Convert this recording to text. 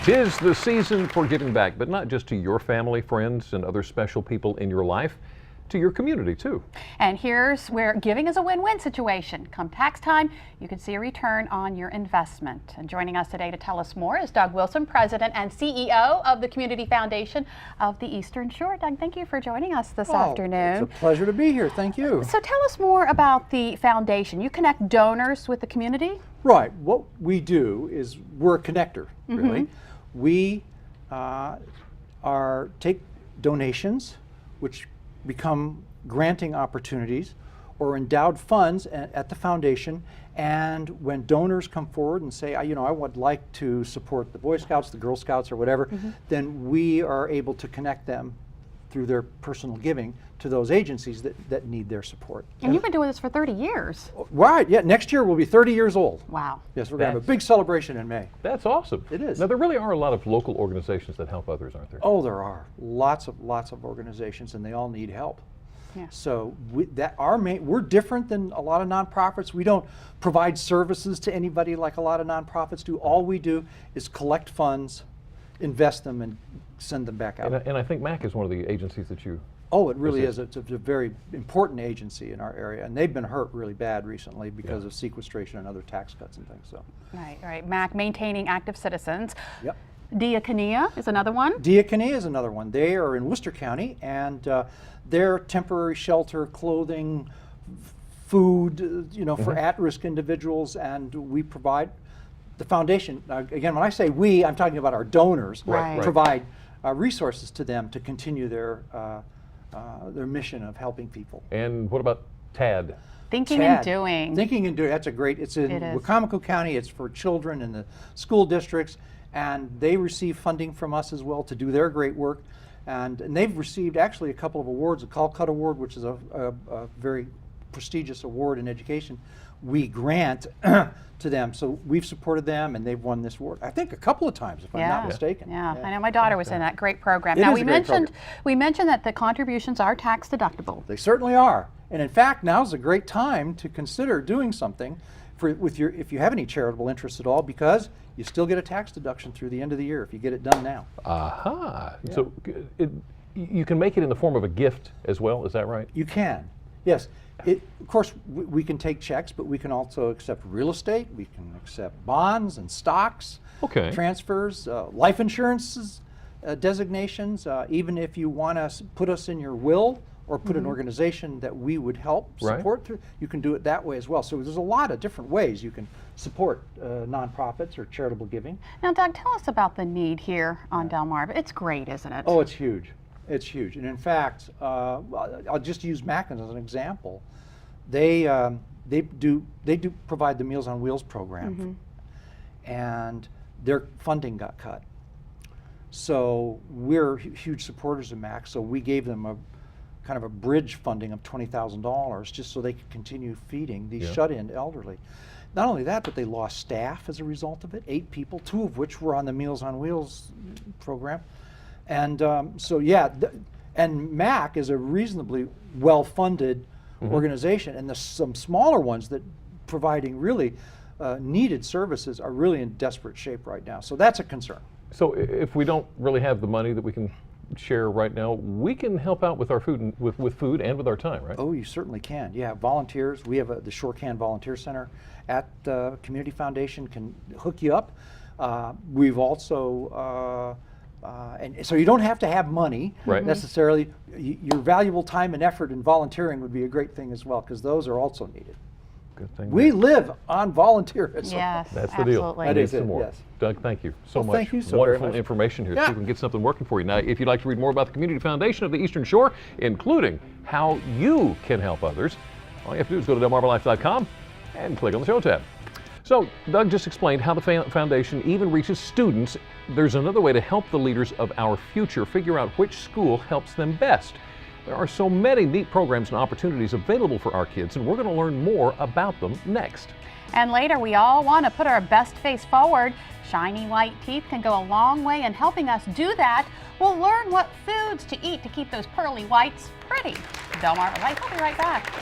'Tis the season for giving back, but not just to your family, friends, and other special people in your life, to your community too. And here's where giving is a win-win situation. Come tax time, you can see a return on your investment. And joining us today to tell us more is Doug Wilson, President and CEO of the Community Foundation of the Eastern Shore. Doug, thank you for joining us this afternoon. It's a pleasure to be here. Thank you. So tell us more about the foundation. You connect donors with the community? Right. What we do is we're a connector, really. We take donations, which become granting opportunities or endowed funds at the foundation, and when donors come forward and say, I would like to support the Boy Scouts, the Girl Scouts, or whatever, then we are able to connect them through their personal giving to those agencies that need their support. And you've been doing this for 30 years. Right, yeah, next year we'll be 30 years old. Wow. Yes, we're going to have a big celebration in May. That's awesome. It is. Now, there really are a lot of local organizations that help others, aren't there? Oh, there are. Lots of organizations, and they all need help. Yeah. So we're different than a lot of nonprofits. We don't provide services to anybody like a lot of nonprofits do. All we do is collect funds, invest them, and send them back out. And I think MAC is one of the agencies that you... Oh, it really is. It's a very important agency in our area, and they've been hurt really bad recently because of sequestration and other tax cuts and things. So. Right. MAC, maintaining active citizens. Yep. Diakonia is another one. Diakonia is another one. They are in Worcester County, and they're temporary shelter, clothing, food, for at-risk individuals, and we provide. The foundation, again, when I say we, I'm talking about our donors, provide resources to them to continue their mission of helping people. And what about TAD? Thinking and Doing. Thinking and Doing, that's a great, it's in Wicomico County, it's for children in the school districts, and they receive funding from us as well to do their great work. And they've received actually a couple of awards, a Call-Cut Award, which is a very prestigious award in education. We grant to them, so we've supported them, and they've won this award, I think, a couple of times, if I'm not mistaken. Yeah, I know my daughter was in that great program. It now is a great program. we mentioned that the contributions are tax deductible. They certainly are, and in fact, now's a great time to consider doing something if you have any charitable interests at all, because you still get a tax deduction through the end of the year if you get it done now. Aha! Yeah. So you can make it in the form of a gift as well. Is that right? You can, yes. Of course, we can take checks, but we can also accept real estate. We can accept bonds and stocks, transfers, life insurances, designations. Even if you want to put us in your will or put an organization that we would help support through, you can do it that way as well. So there's a lot of different ways you can support nonprofits or charitable giving. Now, Doug, tell us about the need here on Delmarva. It's great, isn't it? Oh, it's huge. It's huge, and in fact, I'll just use MAC as an example. They do provide the Meals on Wheels program, and their funding got cut. So we're huge supporters of MAC. So we gave them a kind of a bridge funding of $20,000 just so they could continue feeding these shut-in elderly. Not only that, but they lost staff as a result of it. 8 people, 2 of which were on the Meals on Wheels program. And and MAC is a reasonably well-funded organization, and there's some smaller ones that providing really needed services are really in desperate shape right now. So that's a concern. So if we don't really have the money that we can share right now, we can help out with our food and with food and with our time, right? Oh, you certainly can. Yeah, volunteers. We have the Shore Can Volunteer Center at the Community Foundation can hook you up. We've also and so you don't have to have money necessarily. Your valuable time and effort in volunteering would be a great thing as well, because those are also needed. Good thing. We live on volunteerism. Yes, that's the deal. That is it. More. Yes. Doug, thank you so much. Thank you so Wonderful very much. information here, so we can get something working for you. Now, if you'd like to read more about the Community Foundation of the Eastern Shore, including how you can help others, all you have to do is go to DelmarvaLife.com and click on the Show tab. So, Doug just explained how the foundation even reaches students. There's another way to help the leaders of our future figure out which school helps them best. There are so many neat programs and opportunities available for our kids, and we're going to learn more about them next. And later, we all want to put our best face forward. Shiny white teeth can go a long way in helping us do that. We'll learn what foods to eat to keep those pearly whites pretty. DelmarvaLife, I'll be right back.